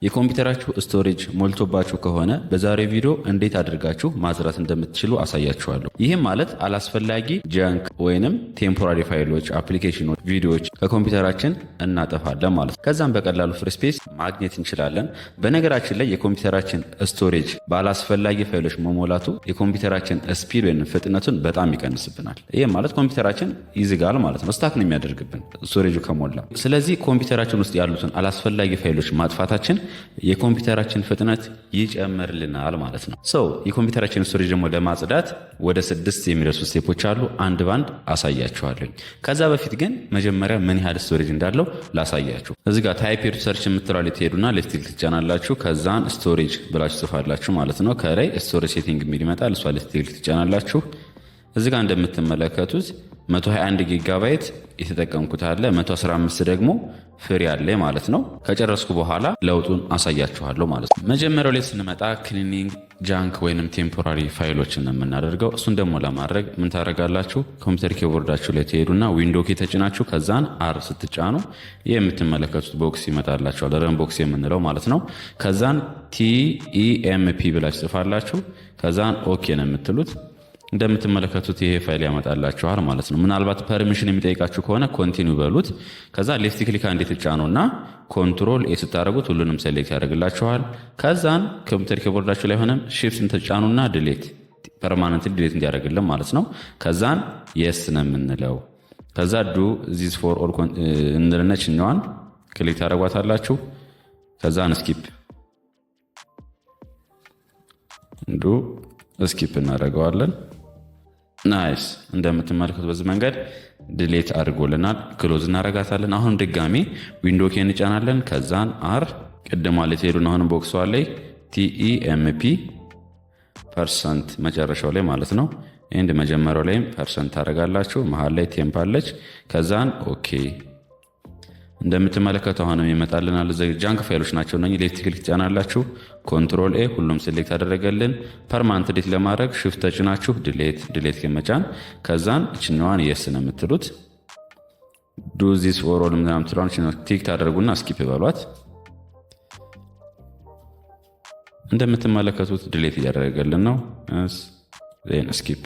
የኮምፒውተራችሁ ስቶሬጅ ሞልቶባችሁ ከሆነ በዛሬው ቪዲዮ እንዴት አድርጋችሁ ማጽዳት እንደምትችሉ አሳያችኋለሁ። ይህም ማለት አላስፈላጊ ጃንክ ወይንም ቴምፖራሪ ፋይሎች፣ አፕሊኬሽኖች፣ ቪዲዮዎች ከኮምፒውተራችን እናጠፋለን ማለት ነው። ከዛም በቀላሉ ፍሪ ስፔስ ማግኘት እንችላለን። በነገራችን ላይ የኮምፒውተራችን ስቶሬጅ ባላስፈላጊ ፋይሎች መሞላቱ የኮምፒውተራችን ስፒድ ወይም ፍጥነቱን በጣም ይቀንስብናል። ይህም ማለት ኮምፒውተራችን ይዝጋል ማለት ነው። ስታክ ነው የሚያደርግብን ስቶሬጁ ከሞላ። ስለዚህ ኮምፒውተራችን ውስጥ ያሉትን አላስፈላጊ ፋይሎች ማጥፋታችን የኮምፒውተራችን ፍጥነት ይጨምርልናል ማለት ነው። የኮምፒውተራችን ስቶሬጅ ደግሞ ለማጽዳት ወደ 6 የሚደርሱ ስቴፖች አሉ። አንድ ባንድ አሳያችኋለሁ። ከዛ በፊት ግን መጀመሪያ ምን ያህል ስቶሬጅ እንዳለው ላሳያችሁ። እዚህ ጋር ታይፕ ሂር ሰርች የምትሏል ትሄዱና ሌፍት ክሊክ ትጫናላችሁ። ከዛን ስቶሬጅ ብላችሁ ጽፋላችሁ ማለት ነው። ከላይ ስቶሬጅ ሴቲንግ የሚል ይመጣል። እሷ ሌፍት ክሊክ ትጫናላችሁ። እዚህ ጋር እንደምትመለከቱት 121 ጊጋባይት የተጠቀምኩት አለ፣ 115 ደግሞ ፍሪ አለ ማለት ነው። ከጨረስኩ በኋላ ለውጡን አሳያችኋለሁ ማለት ነው። መጀመሪያው ላይ ስንመጣ ክሊኒንግ ጃንክ ወይንም ቴምፖራሪ ፋይሎችን የምናደርገው። እሱን ደግሞ ለማድረግ ምን ታደርጋላችሁ? ኮምፒውተር ኪቦርዳችሁ ላይ ትሄዱና ዊንዶ ኪ ተጭናችሁ ከዛን አር ስትጫኑ የምትመለከቱት ቦክስ ይመጣላችኋል። ረን ቦክስ የምንለው ማለት ነው። ከዛን ቲኢኤምፒ ብላችሁ ጽፋላችሁ። ከዛን ኦኬ ነው የምትሉት። እንደምትመለከቱት ይሄ ፋይል ያመጣላችኋል ማለት ነው። ምናልባት ፐርሚሽን የሚጠይቃችሁ ከሆነ ኮንቲኒው በሉት። ከዛ ሌፍት ክሊክ አንዴ ትጫኑና ኮንትሮል ኤ ስታደርጉት ሁሉንም ሴሌክት ያደርግላችኋል። ከዛን ኮምፒውተር ኪቦርዳችሁ ላይ ሆነም ሺፍትን ትጫኑና ዲሌት ፐርማነንት ዲሌት እንዲያደርግልን ማለት ነው። ከዛን የስ ነው የምንለው። ከዛ ዱ ዚስ ፎር ኦል እንልነችኛዋን ክሊክ ታደርጓታላችሁ። ከዛን ስኪፕ እናደርገዋለን። ናይስ። እንደምትመለከቱት በዚህ መንገድ ዲሌት አድርጎልናል። ክሎዝ እናረጋታለን። አሁን ድጋሚ ዊንዶ ኬ እንጫናለን። ከዛን አር ቅድማ ላይ ትሄዱና አሁን ቦክሷ ላይ ቲኢኤምፒ ፐርሰንት መጨረሻው ላይ ማለት ነው። ኤንድ መጀመሪያው ላይም ፐርሰንት ታደርጋላችሁ። መሃል ላይ ቴምፕ አለች። ከዛን ኦኬ። እንደምትመለከቱ አሁንም ይመጣልናል። ጃንክ ፋይሎች ናቸው እነኚህ። ሌፍት ክሊክ ትጫናላችሁ። ኮንትሮል ኤ ሁሉም ሴሌክት አደረገልን። ፐርማነንት ዲሌት ለማድረግ ሽፍት ተጭናችሁ ዲሌት ከመጫን ከዛን እችኛዋን የስ ነው የምትሉት። ዱ ዚስ ፎር ኦል ምናምን ትሏን ቲክ ታደርጉና ስኪፕ በሏት። እንደምትመለከቱት ዲሌት እያደረገልን ነው። ስኪፕ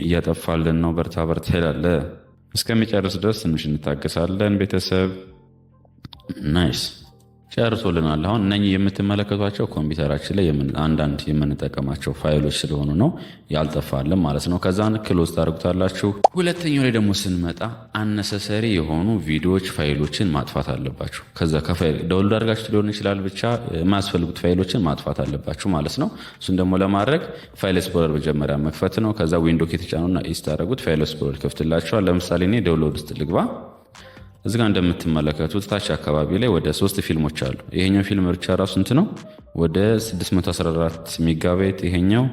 እያጠፋልን ነው። በርታ ይላል። እስከሚጨርስ ድረስ ትንሽ እንታገሳለን ቤተሰብ። ናይስ ጨርሶልናል። አሁን እነኚህ የምትመለከቷቸው ኮምፒውተራችን ላይ አንዳንድ የምንጠቀማቸው ፋይሎች ስለሆኑ ነው ያልጠፋልን ማለት ነው። ከዛን ክሎዝ ታደርጉታላችሁ። ሁለተኛው ላይ ደግሞ ስንመጣ አነሰሰሪ የሆኑ ቪዲዮዎች፣ ፋይሎችን ማጥፋት አለባችሁ። ከዛ ከፋይል ዳውንሎድ አድርጋችሁ ሊሆን ይችላል፣ ብቻ የማያስፈልጉት ፋይሎችን ማጥፋት አለባችሁ ማለት ነው። እሱን ደግሞ ለማድረግ ፋይል ኤክስፕሎረር መጀመሪያ መክፈት ነው። ከዛ ዊንዶ ኬ ተጫኑና ኢስት ታደርጉት ፋይል ኤክስፕሎረር ይከፍትላችኋል። ለምሳሌ እኔ ዳውንሎድ ውስጥ ልግባ። እዚህ ጋር እንደምትመለከቱት ታች አካባቢ ላይ ወደ 3 ፊልሞች አሉ። ይሄኛው ፊልም ብቻ ራሱ እንት ነው ወደ 614 ሜጋባይት፣ ይሄኛው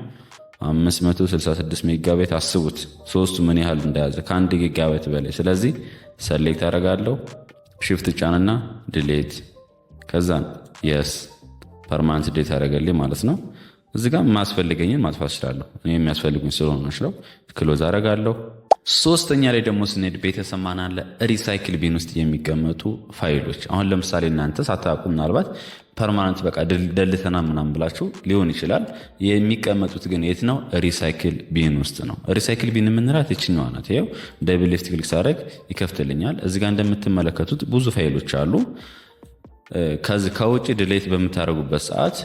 566 ሜጋባይት። አስቡት ሶስቱ ምን ያህል እንደያዘ ከ1 ጊጋባይት በላይ። ስለዚህ ሰሌክት አደርጋለሁ፣ ሺፍት ጫንና ዲሌት፣ ከዛን የስ ፐርማነንት ዲሌት አደረገልኝ ማለት ነው። እዚህ ጋር ማስፈልገኝን ማጥፋት እችላለሁ። እኔ የሚያስፈልጉኝ ስለሆነ ነው። ክሎዝ አደርጋለሁ። ሶስተኛ ላይ ደግሞ ስንሄድ ቤተሰብ ማን አለ? ሪሳይክል ቢን ውስጥ የሚቀመጡ ፋይሎች። አሁን ለምሳሌ እናንተ ሳታውቁ ምናልባት ፐርማነንት በቃ ደልተና ምናምን ብላችሁ ሊሆን ይችላል። የሚቀመጡት ግን የት ነው? ሪሳይክል ቢን ውስጥ ነው። ሪሳይክል ቢን የምንላት የችኛዋ ናት። ይኸው ደብል ሌፍት ክሊክ ሳደርግ ይከፍትልኛል። እዚህ ጋር እንደምትመለከቱት ብዙ ፋይሎች አሉ። ከዚህ ከውጭ ዲሌት በምታደርጉበት ሰዓት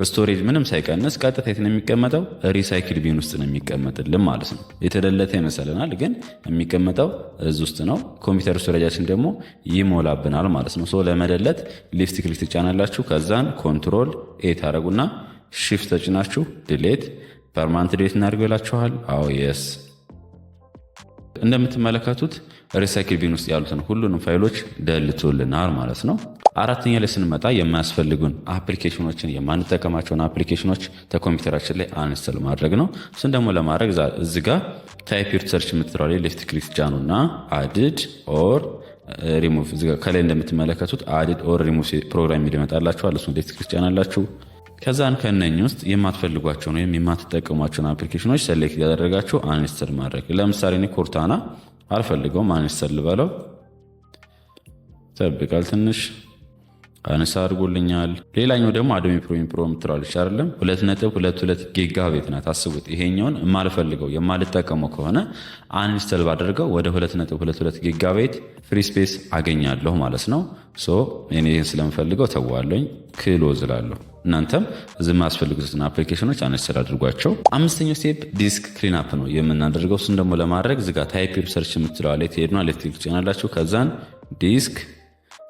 ስቶሬጅ ምንም ሳይቀንስ ቀጥታ የት ነው የሚቀመጠው? ሪሳይክል ቢን ውስጥ ነው የሚቀመጥልን ማለት ነው። የተደለተ ይመስለናል፣ ግን የሚቀመጠው እዚህ ውስጥ ነው። ኮምፒውተር ስቶሬጃችን ደግሞ ይሞላብናል ማለት ነው። ለመደለት ሌፍት ክሊክ ትጫናላችሁ። ከዛን ኮንትሮል ኤ ታደርጉና ሺፍት ተጭናችሁ ዲሌት ፐርማነንት ዲሌት እናድርገላችኋል። አዎ የስ እንደምትመለከቱት ሪሳይክል ቢን ውስጥ ያሉትን ሁሉንም ፋይሎች ደልቶልናል ማለት ነው። አራተኛ ላይ ስንመጣ የማያስፈልጉን አፕሊኬሽኖችን የማንጠቀማቸውን አፕሊኬሽኖች ከኮምፒውተራችን ላይ አንስተል ማድረግ ነው። እሱን ደግሞ ለማድረግ እዚህ ጋር ታይፕ ሂር ሰርች የምትለው ላይ ሌፍት ክሊክ ጫኑና አድድ ኦር ሪሙቭ። እዚህ ጋር ከላይ እንደምትመለከቱት አድድ ኦር ሪሙቭ ፕሮግራም ይመጣላችኋል። እሱን ሌፍት ክሊክ ጫናላችሁ። ከዛን ከነኚህ ውስጥ የማትፈልጓቸውን ወይም የማትጠቀሟቸውን አፕሊኬሽኖች ሰሌክት ያደረጋችሁ አንስተል ማድረግ። ለምሳሌ እኔ ኮርታና አልፈልገውም፣ አንስተል ልበለው። ጠብቃል ትንሽ አነሳ አድርጎልኛል። ሌላኛው ደግሞ አዶቤ ፕሪሚየር ፕሮ የምትላለች አይደለም 2.22 ጊጋባይት ናት። አስቡት። ይሄኛውን የማልፈልገው የማልጠቀመው ከሆነ አንኢንስቶል ባደርገው ወደ 2.22 ጊጋባይት ፍሪ ስፔስ አገኛለሁ ማለት ነው። ሶ እኔ ይህን ስለምፈልገው ተዋለኝ ክሎዝ እላለሁ። እናንተም እዚህ የማያስፈልጉትን አፕሊኬሽኖች አንኢንስቶል አድርጓቸው። አምስተኛው ስቴፕ ዲስክ ክሊን አፕ ነው የምናደርገው። እሱን ደግሞ ለማድረግ እዚህ ጋር ታይፕ ሰርች የምትለዋ ላይ ትሄዱና ሌፍት ክሊክ ትጫናላችሁ። ከዛን ዲስክ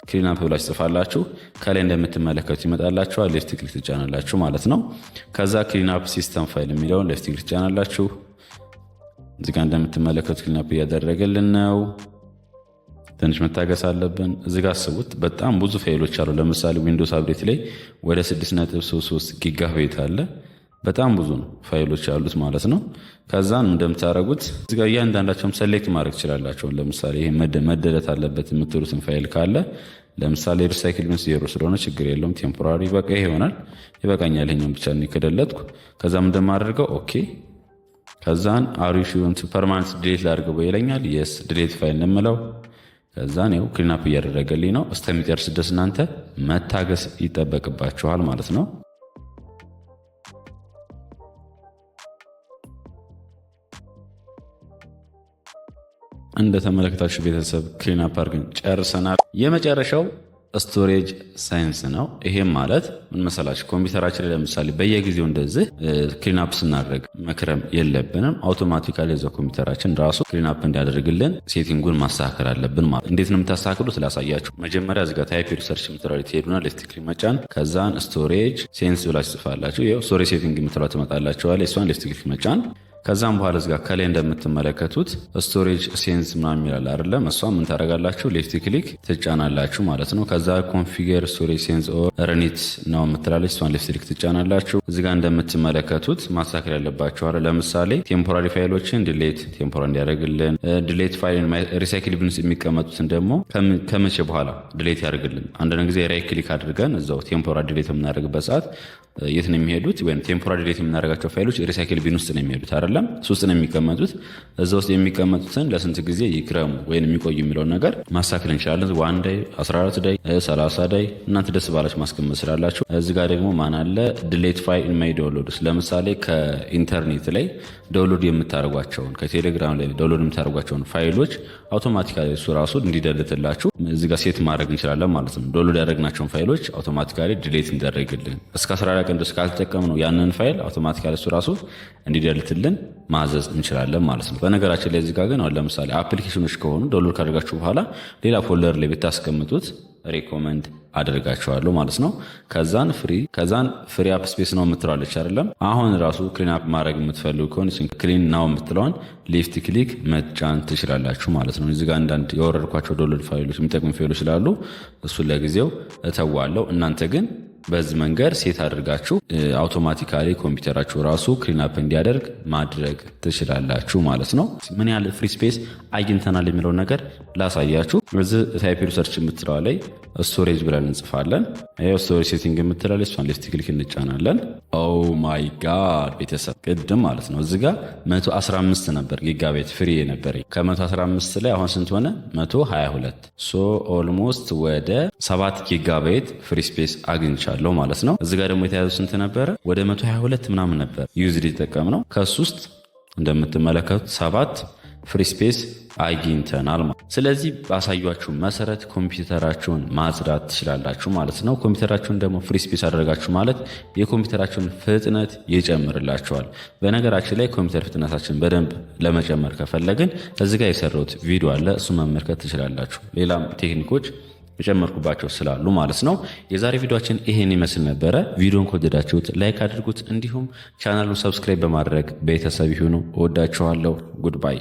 ክሊን አፕ ብላችሁ ጽፋላችሁ። ከላይ እንደምትመለከቱት ይመጣላችኋል። ሌፍት ክሊክ ትጫናላችሁ ማለት ነው። ከዛ ክሊን አፕ ሲስተም ፋይል የሚለውን ሌፍት ክሊክ ትጫናላችሁ። እዚህ ጋር እንደምትመለከቱት ክሊን አፕ እያደረገልን ነው። ትንሽ መታገስ አለብን። እዚህ ጋር አስቡት፣ በጣም ብዙ ፋይሎች አሉ። ለምሳሌ ዊንዶውስ አፕዴት ላይ ወደ 6.33 ጊጋባይት አለ። በጣም ብዙ ነው ፋይሎች ያሉት ማለት ነው። ከዛን እንደምታደርጉት እዚህ ጋር እያንዳንዳቸውም ሰሌክት ማድረግ ትችላላችሁ። ለምሳሌ ይሄ መደለት አለበት የምትሉትን ፋይል ካለ ለምሳሌ ሪሳይክል ቢንስ 0 ስለሆነ ችግር የለውም። ቴምፖራሪ በቃ ይሄ ይሆናል። ይበቃኛል። ይሄኛውን ብቻ ነው ከደለትኩ። ከዛም እንደማደርገው ኦኬ። ከዛን አሪሹን ፐርማነንት ዲሌት ላድርገው ይለኛል። የስ ዲሌት ፋይል እንምለው። ከዛን ይኸው ክሊን አፕ እያደረገልኝ ነው። እስከሚጨርስ ድረስ እናንተ መታገስ ይጠበቅባችኋል ማለት ነው። እንደተመለከታችሁ ቤተሰብ ክሊን አፕ አድርገን ጨርሰናል። የመጨረሻው ስቶሬጅ ሳይንስ ነው። ይሄም ማለት ምን መሰላችሁ? ኮምፒውተራችን ላይ ለምሳሌ በየጊዜው እንደዚህ ክሊን አፕ ስናደርግ መክረም የለብንም። አውቶማቲካሊ እዛው ኮምፒውተራችን ራሱ ክሊን አፕ እንዲያደርግልን ሴቲንጉን ማስተካከል አለብን ማለት። እንዴት ነው የምታስተካክሉት? ላሳያችሁ። መጀመሪያ እዚጋ ታይፕ ሪሰርች የምትለው ትሄዱና ሌፍት ክሊክ መጫን፣ ከዛን ስቶሬጅ ሴንስ ብላችሁ ጽፋላችሁ። ይኸው ስቶሬጅ ሴቲንግ የምትለው ትመጣላችኋል። እሷን ሌፍት ክሊክ መጫን። ከዛም በኋላ እዚጋ ከላይ እንደምትመለከቱት ስቶሬጅ ሴንስ ምናምን ይላል አይደለም? እሷ ምን ታደርጋላችሁ? ሌፍት ክሊክ ትጫናላችሁ ማለት ነው። ከዛ ኮንፊገር ስቶሬጅ ሴንስ ኦር ረኒት ነው የምትላለች። እሷን ሌፍት ክሊክ ትጫናላችሁ። እዚጋ እንደምትመለከቱት ማስተካከል ያለባችሁ አለ። ለምሳሌ ቴምፖራሪ ፋይሎችን ዲሌት ቴምፖራሪ እንዲያደርግልን፣ ዲሌት ፋይል ሪሳይክል ቢን ውስጥ የሚቀመጡትን ደግሞ ከመቼ በኋላ ዲሌት ያደርግልን። አንዳንድ ጊዜ ራይት ክሊክ አድርገን እዛው ቴምፖራሪ ዲሌት የምናደርግበት ሰዓት የት ነው የሚሄዱት? ወይም ቴምፖራሪ ዲሌት የምናደርጋቸው ፋይሎች ሪሳይክል ቢን ውስጥ ነው የሚሄዱት አይደለም? ውስጥ ነው የሚቀመጡት። እዛ ውስጥ የሚቀመጡትን ለስንት ጊዜ ይክረሙ ወይም የሚቆዩ የሚለውን ነገር ማስተካከል እንችላለን። 1 ዳይ፣ 14 ዳይ፣ 30 ዳይ እናንተ ደስ ባላችሁ ማስቀመጥ ስላላችሁ። እዚህ ጋር ደግሞ ማን አለ? ዲሌት ፋይል ኢን ማይ ዳውንሎድስ። ለምሳሌ ከኢንተርኔት ላይ ዳውንሎድ የምታደርጓቸውን ከቴሌግራም ላይ ዳውንሎድ የምታደርጓቸውን ፋይሎች አውቶማቲካሊ እሱ ራሱ እንዲደልትላችሁ እዚህ ጋር ሴት ማድረግ እንችላለን ማለት ነው። ዳውንሎድ ያደረግናቸውን ፋይሎች አውቶማቲካሊ ዲሌት እንዲያደርግልን እስከ 14 ቀን ድረስ ካልተጠቀምነው ያንን ፋይል አውቶማቲካሊ እሱ ራሱ እንዲደልትልን ማዘዝ እንችላለን ማለት ነው። በነገራችን ላይ እዚህ ጋር ግን አሁን ለምሳሌ አፕሊኬሽኖች ከሆኑ ዳውንሎድ ካደረጋችሁ በኋላ ሌላ ፎልደር ላይ ብታስቀምጡት ሪኮመንድ አደርጋቸዋለሁ ማለት ነው። ከዛን ፍሪ አፕ ስፔስ ነው የምትላለች አይደለም? አሁን ራሱ ክሊን አፕ ማድረግ የምትፈልጉ ከሆነ ክሊን ናው የምትለዋን ሌፍት ክሊክ መጫን ትችላላችሁ ማለት ነው። እዚህ ጋር አንዳንድ የወረድኳቸው ዳውንሎድ ፋይሎች የሚጠቅሙ ፋይሎች ስላሉ እሱን ለጊዜው እተዋለሁ። እናንተ ግን በዚህ መንገድ ሴት አድርጋችሁ አውቶማቲካሊ ኮምፒውተራችሁ ራሱ ክሊን አፕ እንዲያደርግ ማድረግ ትችላላችሁ ማለት ነው። ምን ያህል ፍሪ ስፔስ አግኝተናል የሚለውን ነገር ላሳያችሁ። እዚህ ታይፕ ሪሰርች የምትለዋ ላይ ስቶሬጅ ብለን እንጽፋለን። ይኸው ስቶሬጅ ሴቲንግ የምትላለች እሷን ሌፍት ክሊክ እንጫናለን። ኦ ማይ ጋድ ቤተሰብ ቅድም ማለት ነው እዚህ ጋር 115 ነበር ጊጋባይት ፍሪ የነበረኝ። ከ115 ላይ አሁን ስንት ሆነ? 122። ሶ ኦልሞስት ወደ 7 ጊጋባይት ፍሪ ስፔስ አግኝቻለሁ ማለት ነው። እዚህ ጋር ደግሞ የተያዙ ስንት ነበረ? ወደ 122 ምናምን ነበር ዩዝድ የተጠቀም ነው። ከሱ ውስጥ እንደምትመለከቱት 7 ፍሪ ስፔስ አግኝተናል። ስለዚህ ባሳያችሁ መሰረት ኮምፒውተራችሁን ማጽዳት ትችላላችሁ ማለት ነው። ኮምፒውተራችሁን ደግሞ ፍሪ ስፔስ አደረጋችሁ ማለት የኮምፒውተራችሁን ፍጥነት ይጨምርላችኋል። በነገራችን ላይ ኮምፒውተር ፍጥነታችን በደንብ ለመጨመር ከፈለግን እዚህ ጋር የሰራሁት ቪዲዮ አለ፣ እሱ መመልከት ትችላላችሁ። ሌላም ቴክኒኮች የጨመርኩባቸው ስላሉ ማለት ነው። የዛሬ ቪዲዮአችን ይሄን ይመስል ነበረ። ቪዲዮን ከወደዳችሁት ላይክ አድርጉት፣ እንዲሁም ቻናሉን ሰብስክራይብ በማድረግ ቤተሰብ ይሁኑ። እወዳችኋለሁ። ጉድባይ